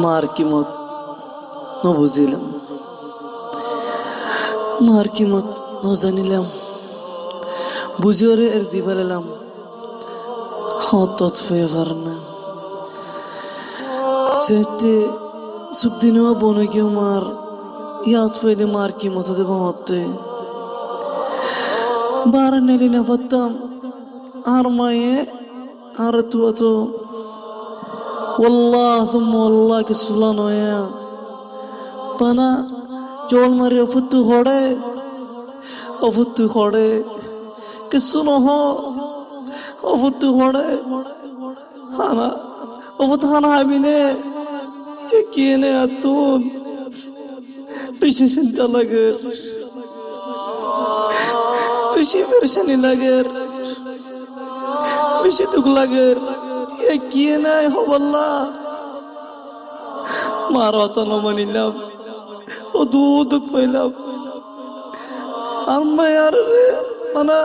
মার কি মত ন বুঝিলাম, মার কি মত ন জানিলাম, বুঝিওরে এর দি ফেলাম হত ফেভার না সেতে সুদিনও বনে কেউ মার ইয়াদ ফেলে মার কি মতো দেব হতে বার নেলি না পারতাম আর মায়ে আর তু তো والله ثم والله كسلان ويا بنا جول مري أفتو خوري كسنو هو أفتو خوري أنا أفتحنا هابينه كينه أتون بيشي سنتا لغير بيشي فرشاني لغير بيشي تك لغير কিয়ে নাই হবল্লা মার অতন মানিলাম ও দুধ পাইলাম আর মায়ার মানে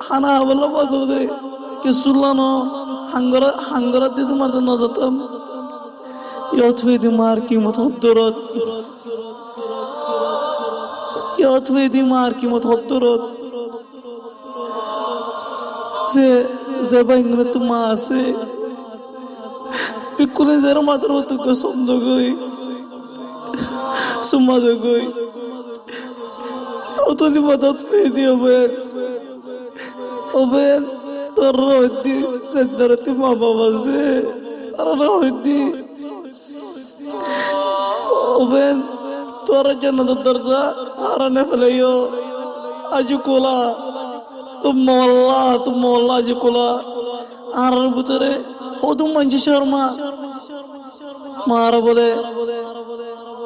হানা হবল্লা বাজে কে শুনলানো হাঙ্গরা দিয়ে তোমাদের নজরতাম ইয়ত হইদি মার কি মত হদ্দরত ইয়ত হইদি মার কি মত হদ্দরত যে বাইঙ্গনে তো মা আছে বিকুলে যারা মাথার মতো সমদ গই সুমাদ গই অতলি মাথা পেয়ে দিয়ে ওবেন তোর রহদি সেদারতি মা বাবা আছে আর রহদি ওবেন তোর জান্নাতের দরজা আর নে ফেলাইও আজ কোলা तुम अल्लाह जी कोला आर बुतरे ओ तुम मंजी शर्मा मार बोले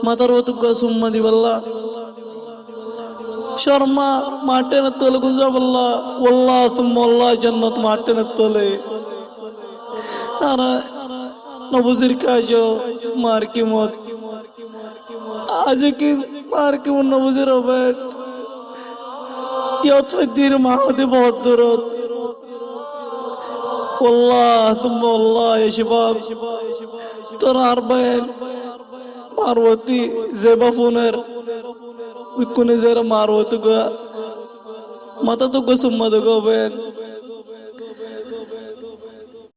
मातार वो तुका सुम्मा दी बल्ला शर्मा माटे न तोले गुजा बल्ला वल्लाह तुम अल्लाह जन्नत माटे न तोले आर नबुजिर का जो मार की मौत आज की मार की वो नबुजिर हो बैठ يطفدير معهدي بهدرت والله ثم والله يا شباب ترى 40 ماروتي زيبا فونر ويكون زيرا ماروتو متى تقو ثم تقو بين